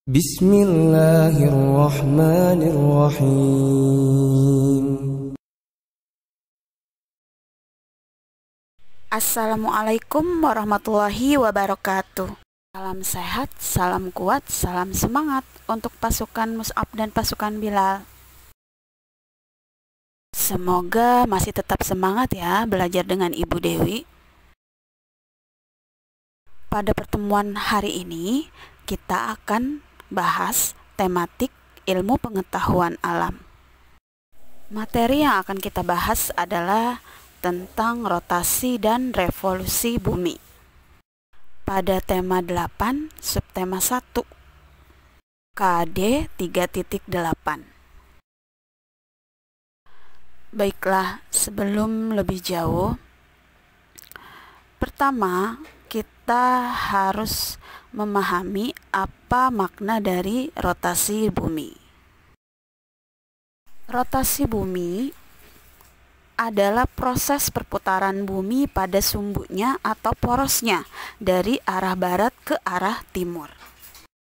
Bismillahirrahmanirrahim. Assalamualaikum warahmatullahi wabarakatuh. Salam sehat, salam kuat, salam semangat untuk pasukan Mus'ab dan pasukan Bilal. Semoga masih tetap semangat ya belajar dengan Ibu Dewi. Pada pertemuan hari ini kita akan bahas tematik ilmu pengetahuan alam. Materi yang akan kita bahas adalah tentang rotasi dan revolusi bumi. Pada tema 8, subtema 1, KD 3.8. Baiklah, sebelum lebih jauh, pertama kita harus memahami apa makna dari rotasi bumi. Rotasi bumi adalah proses perputaran bumi pada sumbunya atau porosnya dari arah barat ke arah timur.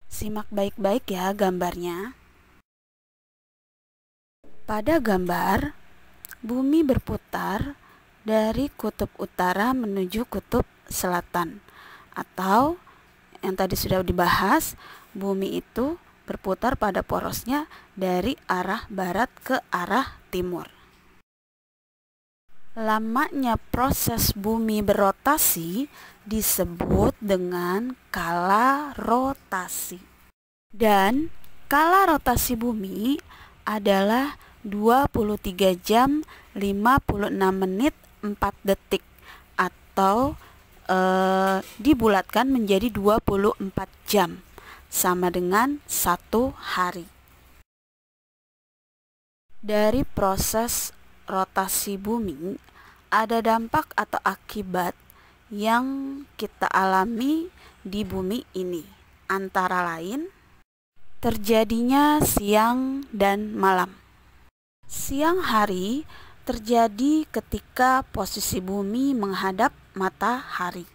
Simak baik-baik ya gambarnya. Pada gambar, bumi berputar dari kutub utara menuju kutub selatan, atau yang tadi sudah dibahas, bumi itu berputar pada porosnya dari arah barat ke arah timur. Lamanya proses bumi berotasi disebut dengan kala rotasi. Dan kala rotasi bumi adalah 23 jam 56 menit 4 detik atau dibulatkan menjadi 24 jam sama dengan 1 hari. Dari proses rotasi bumi ada dampak atau akibat yang kita alami di bumi ini, antara lain terjadinya siang dan malam. Siang hari terjadi ketika posisi bumi menghadap matahari.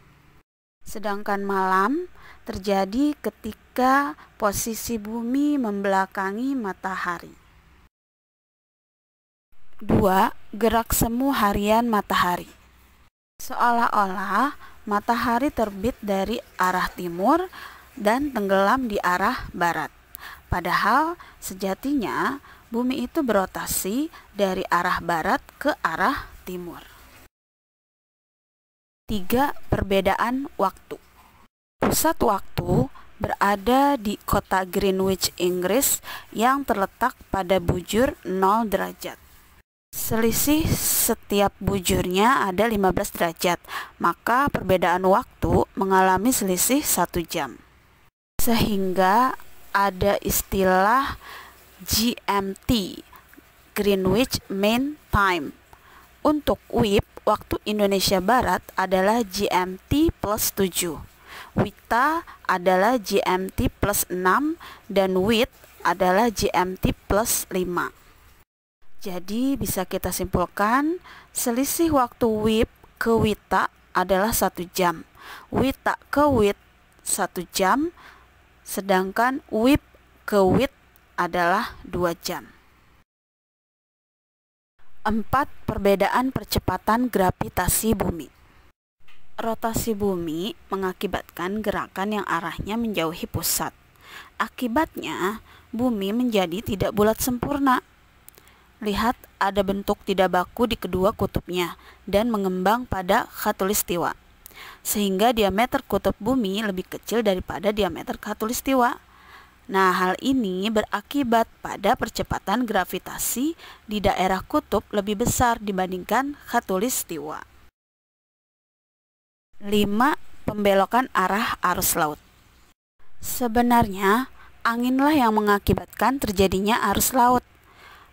Sedangkan malam terjadi ketika posisi bumi membelakangi matahari. 2. Gerak semu harian matahari. Seolah-olah matahari terbit dari arah timur dan tenggelam di arah barat. Padahal sejatinya bumi itu berotasi dari arah barat ke arah timur. 3. Perbedaan waktu. Pusat waktu berada di kota Greenwich, Inggris yang terletak pada bujur 0 derajat. Selisih setiap bujurnya ada 15 derajat, maka perbedaan waktu mengalami selisih 1 jam. Sehingga ada istilah GMT, Greenwich Mean Time. Untuk WIB, waktu Indonesia Barat adalah GMT plus 7. WITA adalah GMT plus 6 dan WIT adalah GMT plus 5. Jadi bisa kita simpulkan selisih waktu WIB ke WITA adalah 1 jam. WITA ke WIT 1 jam, sedangkan WIB ke WIT adalah 2 jam. 4. Perbedaan percepatan gravitasi bumi. Rotasi bumi mengakibatkan gerakan yang arahnya menjauhi pusat. Akibatnya, bumi menjadi tidak bulat sempurna. Lihat, ada bentuk tidak baku di kedua kutubnya dan mengembang pada khatulistiwa, sehingga diameter kutub bumi lebih kecil daripada diameter khatulistiwa. Nah, hal ini berakibat pada percepatan gravitasi di daerah kutub lebih besar dibandingkan khatulistiwa. 5. Pembelokan arah arus laut. Sebenarnya, anginlah yang mengakibatkan terjadinya arus laut.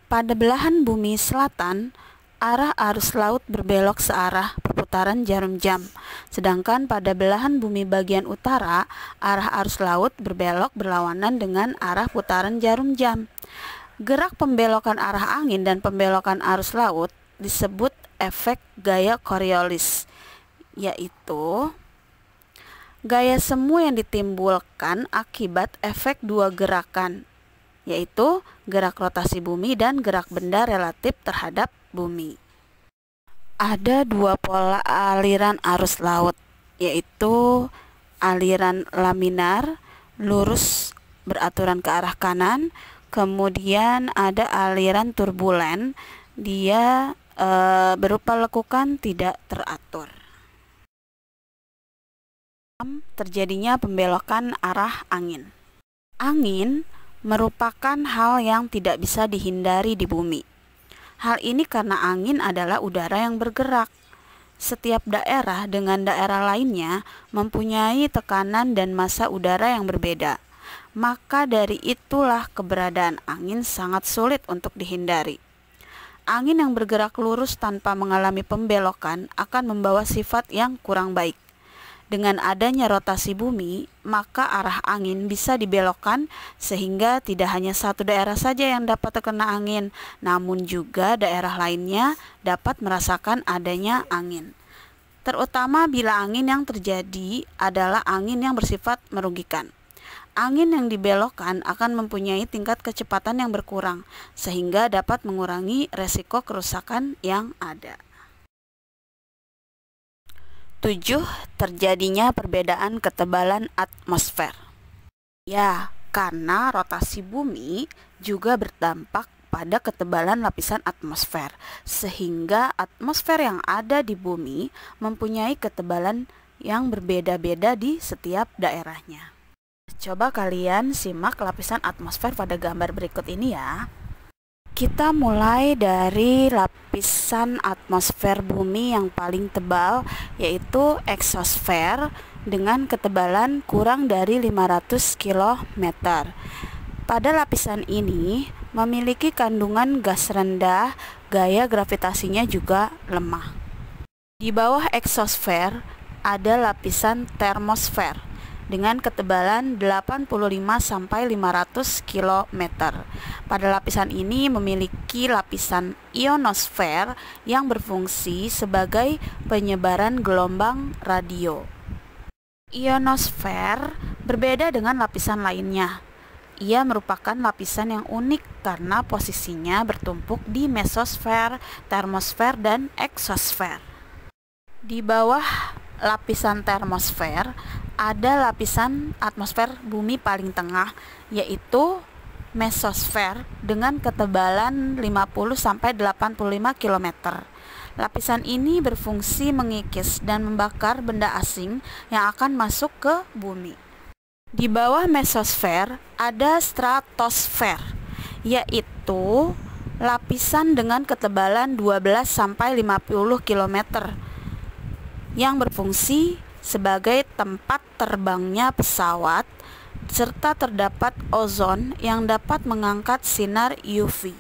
Pada belahan bumi selatan, arah arus laut berbelok searah perputaran jarum jam, sedangkan pada belahan bumi bagian utara, arah arus laut berbelok berlawanan dengan arah putaran jarum jam. Gerak pembelokan arah angin dan pembelokan arus laut disebut efek gaya Coriolis, yaitu Gaya semu yang ditimbulkan akibat efek dua gerakan, yaitu gerak rotasi bumi dan gerak benda relatif terhadap bumi. Ada dua pola aliran arus laut, yaitu aliran laminar, lurus beraturan ke arah kanan. Kemudian ada aliran turbulen, dia berupa lekukan tidak teratur. Terjadinya pembelokan arah angin. Angin merupakan hal yang tidak bisa dihindari di bumi. Hal ini karena angin adalah udara yang bergerak. Setiap daerah dengan daerah lainnya mempunyai tekanan dan massa udara yang berbeda. Maka dari itulah keberadaan angin sangat sulit untuk dihindari. Angin yang bergerak lurus tanpa mengalami pembelokan akan membawa sifat yang kurang baik. Dengan adanya rotasi bumi, maka arah angin bisa dibelokkan sehingga tidak hanya satu daerah saja yang dapat terkena angin, namun juga daerah lainnya dapat merasakan adanya angin. Terutama bila angin yang terjadi adalah angin yang bersifat merugikan. Angin yang dibelokkan akan mempunyai tingkat kecepatan yang berkurang, sehingga dapat mengurangi resiko kerusakan yang ada. 7. Terjadinya perbedaan ketebalan atmosfer. Ya, karena rotasi bumi juga berdampak pada ketebalan lapisan atmosfer, sehingga atmosfer yang ada di bumi mempunyai ketebalan yang berbeda-beda di setiap daerahnya. Coba kalian simak lapisan atmosfer pada gambar berikut ini ya. Kita mulai dari lapisan atmosfer bumi yang paling tebal, yaitu eksosfer dengan ketebalan kurang dari 500 km. Pada lapisan ini memiliki kandungan gas rendah, gaya gravitasinya juga lemah. Di bawah eksosfer ada lapisan termosfer dengan ketebalan 85-500 km. Pada lapisan ini memiliki lapisan ionosfer yang berfungsi sebagai penyebaran gelombang radio. Ionosfer berbeda dengan lapisan lainnya. Ia merupakan lapisan yang unik karena posisinya bertumpuk di mesosfer, termosfer, dan eksosfer. Di bawah lapisan termosfer ada lapisan atmosfer bumi paling tengah, yaitu mesosfer dengan ketebalan 50-85 km. Lapisan ini berfungsi mengikis dan membakar benda asing yang akan masuk ke bumi. Di bawah mesosfer ada stratosfer, yaitu lapisan dengan ketebalan 12-50 km yang berfungsi sebagai tempat terbangnya pesawat, serta terdapat ozon yang dapat mengangkat sinar UV.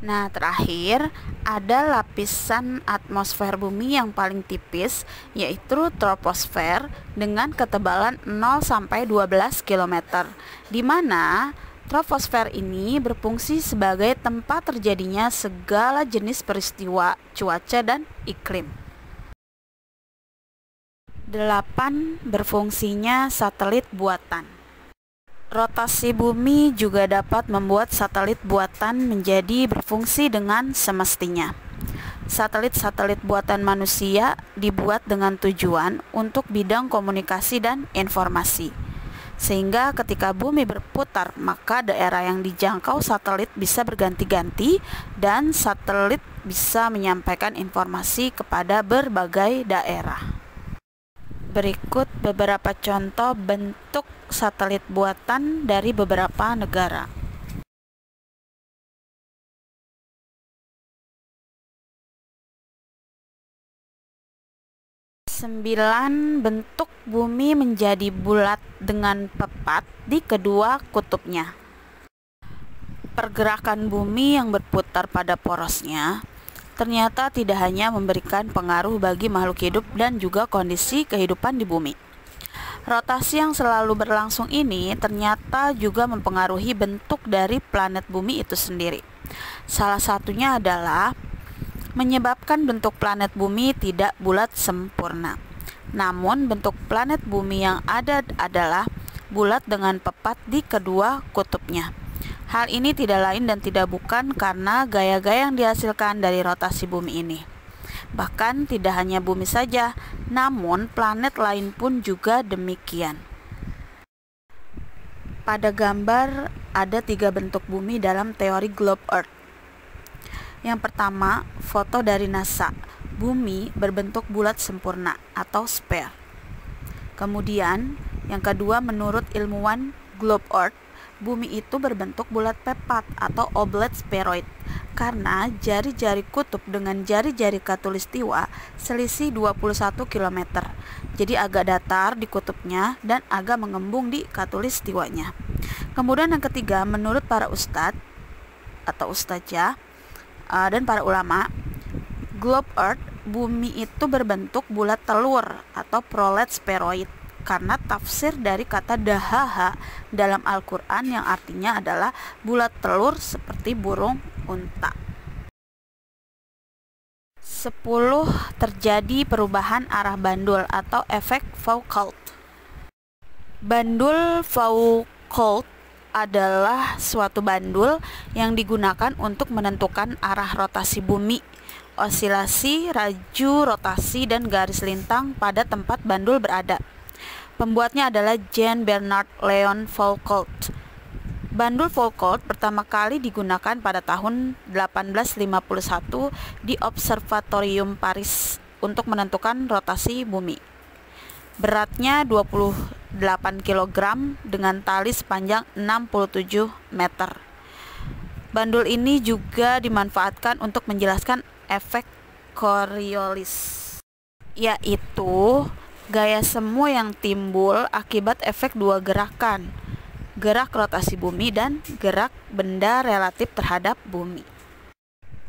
Nah, terakhir ada lapisan atmosfer bumi yang paling tipis, yaitu troposfer dengan ketebalan 0-12 km, di mana troposfer ini berfungsi sebagai tempat terjadinya segala jenis peristiwa cuaca dan iklim. 8. Berfungsinya satelit buatan. Rotasi bumi juga dapat membuat satelit buatan menjadi berfungsi dengan semestinya. Satelit-satelit buatan manusia dibuat dengan tujuan untuk bidang komunikasi dan informasi. Sehingga ketika bumi berputar, maka daerah yang dijangkau satelit bisa berganti-ganti dan satelit bisa menyampaikan informasi kepada berbagai daerah. Berikut beberapa contoh bentuk satelit buatan dari beberapa negara. Bentuk bumi menjadi bulat dengan tepat di kedua kutubnya. Pergerakan bumi yang berputar pada porosnya ternyata tidak hanya memberikan pengaruh bagi makhluk hidup dan juga kondisi kehidupan di bumi. Rotasi yang selalu berlangsung ini ternyata juga mempengaruhi bentuk dari planet bumi itu sendiri. Salah satunya adalah menyebabkan bentuk planet bumi tidak bulat sempurna. Namun bentuk planet bumi yang ada adalah bulat dengan pepat di kedua kutubnya. Hal ini tidak lain dan tidak bukan karena gaya-gaya yang dihasilkan dari rotasi bumi ini. Bahkan tidak hanya bumi saja, namun planet lain pun juga demikian. Pada gambar ada 3 bentuk bumi dalam teori globe Earth. Yang pertama, foto dari NASA. Bumi berbentuk bulat sempurna atau sphere. Kemudian, yang kedua menurut ilmuwan globe Earth, bumi itu berbentuk bulat pepat atau oblate spheroid karena jari-jari kutub dengan jari-jari khatulistiwa selisih 21 km. Jadi agak datar di kutubnya dan agak mengembung di khatulistiwanya. Kemudian yang ketiga, menurut para ustadz atau ustazah dan para ulama, globe Earth, bumi itu berbentuk bulat telur atau prolet spheroid karena tafsir dari kata dahaha dalam Al-Quran yang artinya adalah bulat telur seperti burung unta. 10. Terjadi perubahan arah bandul atau efek Foucault. Bandul Foucault adalah suatu bandul yang digunakan untuk menentukan arah rotasi bumi, osilasi, raju rotasi, dan garis lintang pada tempat bandul berada. Pembuatnya adalah Jean Bernard Léon Foucault. Bandul Foucault pertama kali digunakan pada tahun 1851 di Observatorium Paris untuk menentukan rotasi bumi. Beratnya 28 kg dengan tali sepanjang 67 meter. Bandul ini juga dimanfaatkan untuk menjelaskan efek Coriolis, yaitu gaya semu yang timbul akibat efek dua gerakan, gerak rotasi bumi dan gerak benda relatif terhadap bumi.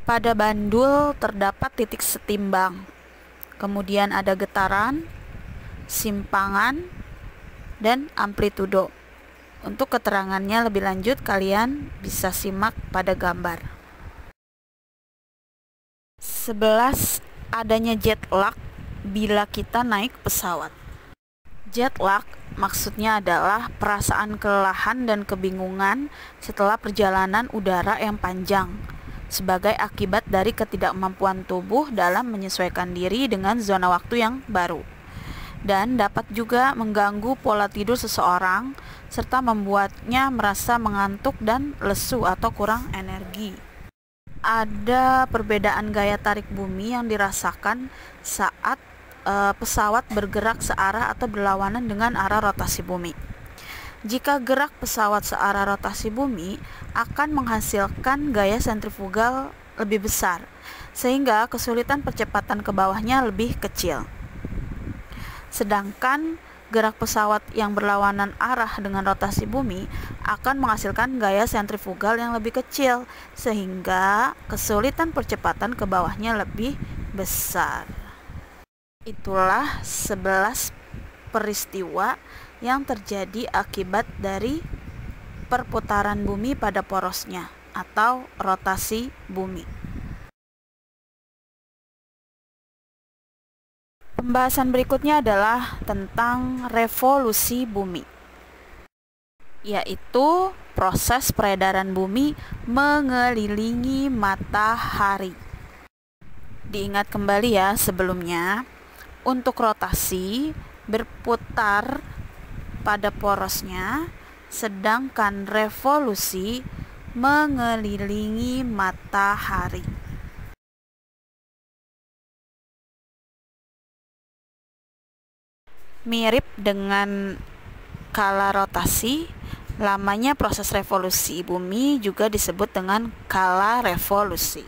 Pada bandul terdapat titik setimbang, kemudian ada getaran, simpangan, dan amplitudo. Untuk keterangannya lebih lanjut kalian bisa simak pada gambar. 11. Adanya jet lag bila kita naik pesawat. Jet lag maksudnya adalah perasaan kelelahan dan kebingungan setelah perjalanan udara yang panjang sebagai akibat dari ketidakmampuan tubuh dalam menyesuaikan diri dengan zona waktu yang baru, dan dapat juga mengganggu pola tidur seseorang serta membuatnya merasa mengantuk dan lesu atau kurang energi. Ada perbedaan gaya tarik bumi yang dirasakan saat pesawat bergerak searah atau berlawanan dengan arah rotasi bumi. Jika gerak pesawat searah rotasi bumi akan menghasilkan gaya sentrifugal lebih besar, sehingga kesulitan percepatan ke bawahnya lebih kecil. Sedangkan gerak pesawat yang berlawanan arah dengan rotasi bumi akan menghasilkan gaya sentrifugal yang lebih kecil, sehingga kesulitan percepatan ke bawahnya lebih besar. Itulah 11 peristiwa yang terjadi akibat dari perputaran bumi pada porosnya atau rotasi bumi. Pembahasan berikutnya adalah tentang revolusi bumi, yaitu proses peredaran bumi mengelilingi matahari. Diingat kembali ya sebelumnya, untuk rotasi berputar pada porosnya, sedangkan revolusi mengelilingi matahari. Mirip dengan kala rotasi, lamanya proses revolusi bumi juga disebut dengan kala revolusi.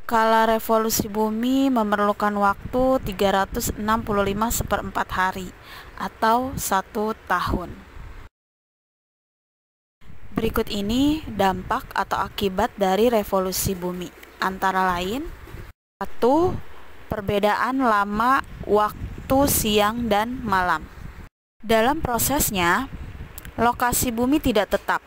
Kala revolusi bumi memerlukan waktu 365/4 hari atau 1 tahun. Berikut ini dampak atau akibat dari revolusi bumi, antara lain 1. Perbedaan lama waktu siang dan malam. Dalam prosesnya, lokasi bumi tidak tetap.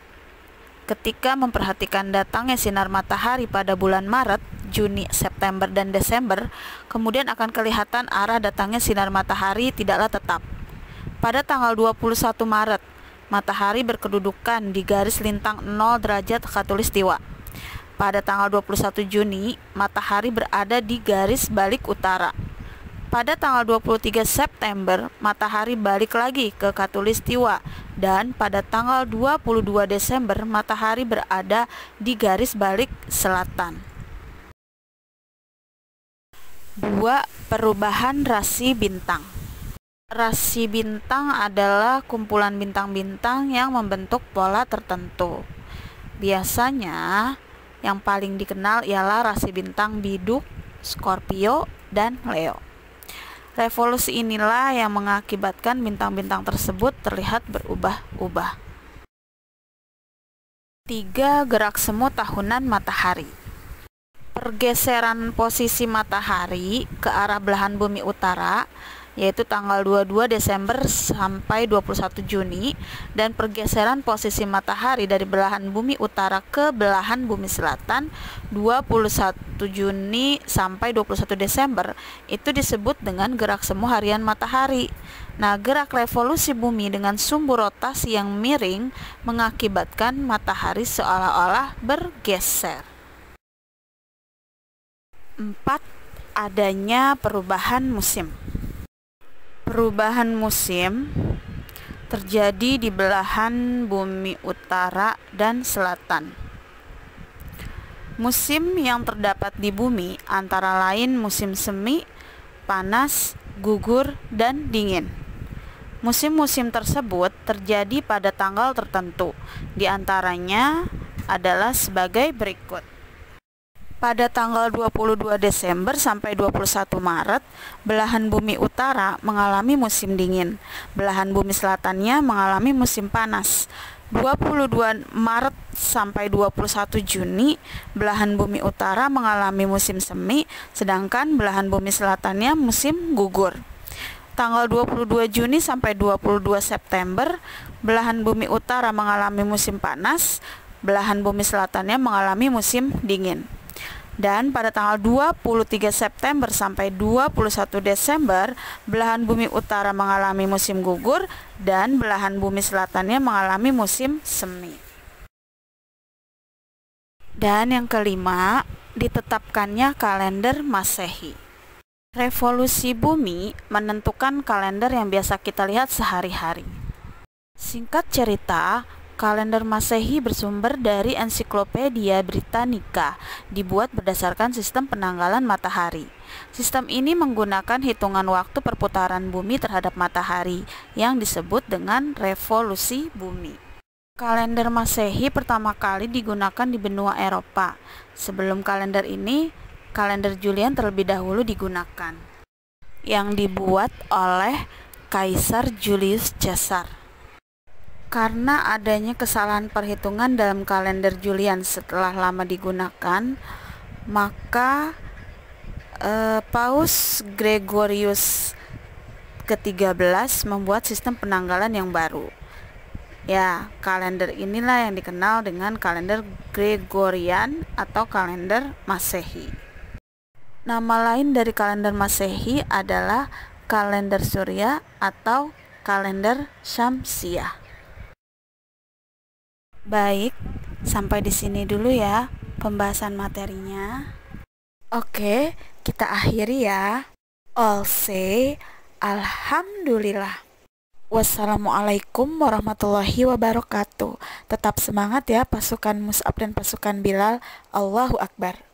Ketika memperhatikan datangnya sinar matahari pada bulan Maret, Juni, September, dan Desember, kemudian akan kelihatan arah datangnya sinar matahari tidaklah tetap. Pada tanggal 21 Maret, matahari berkedudukan di garis lintang 0 derajat khatulistiwa. Pada tanggal 21 Juni, matahari berada di garis balik utara. Pada tanggal 23 September, matahari balik lagi ke khatulistiwa, dan pada tanggal 22 Desember, matahari berada di garis balik selatan. 2. Perubahan rasi bintang. Rasi bintang adalah kumpulan bintang-bintang yang membentuk pola tertentu. Biasanya, yang paling dikenal ialah rasi bintang Biduk, Scorpio, dan Leo. Revolusi inilah yang mengakibatkan bintang-bintang tersebut terlihat berubah-ubah. 3. Gerak semu tahunan matahari. Pergeseran posisi matahari ke arah belahan bumi utara, yaitu tanggal 22 Desember sampai 21 Juni, dan pergeseran posisi matahari dari belahan bumi utara ke belahan bumi selatan 21 Juni sampai 21 Desember, itu disebut dengan gerak semu harian matahari. Nah, gerak revolusi bumi dengan sumbu rotasi yang miring mengakibatkan matahari seolah-olah bergeser. 4. Adanya perubahan musim. Perubahan musim terjadi di belahan bumi utara dan selatan. Musim yang terdapat di bumi antara lain musim semi, panas, gugur, dan dingin. Musim-musim tersebut terjadi pada tanggal tertentu, di antaranya adalah sebagai berikut. Pada tanggal 22 Desember sampai 21 Maret, belahan bumi utara mengalami musim dingin. Belahan bumi selatannya mengalami musim panas. 22 Maret sampai 21 Juni, belahan bumi utara mengalami musim semi, sedangkan belahan bumi selatannya musim gugur. Tanggal 22 Juni sampai 22 September, belahan bumi utara mengalami musim panas, belahan bumi selatannya mengalami musim dingin. Dan pada tanggal 23 September sampai 21 Desember, belahan bumi utara mengalami musim gugur dan belahan bumi selatannya mengalami musim semi. Dan yang kelima, ditetapkannya kalender Masehi. Revolusi bumi menentukan kalender yang biasa kita lihat sehari-hari. Singkat cerita, kalender Masehi bersumber dari Ensiklopedia Britannica, dibuat berdasarkan sistem penanggalan matahari. Sistem ini menggunakan hitungan waktu perputaran bumi terhadap matahari yang disebut dengan revolusi bumi. Kalender Masehi pertama kali digunakan di benua Eropa. Sebelum kalender ini, kalender Julian terlebih dahulu digunakan, yang dibuat oleh Kaisar Julius Caesar. Karena adanya kesalahan perhitungan dalam kalender Julian setelah lama digunakan, maka Paus Gregorius ke-13 membuat sistem penanggalan yang baru. Ya, kalender inilah yang dikenal dengan kalender Gregorian atau kalender Masehi. Nama lain dari kalender Masehi adalah kalender Surya atau kalender Syamsiah. Baik, sampai di sini dulu ya pembahasan materinya. Oke, kita akhiri ya. All say alhamdulillah. Wassalamualaikum warahmatullahi wabarakatuh. Tetap semangat ya pasukan Mus'ab dan pasukan Bilal. Allahu Akbar.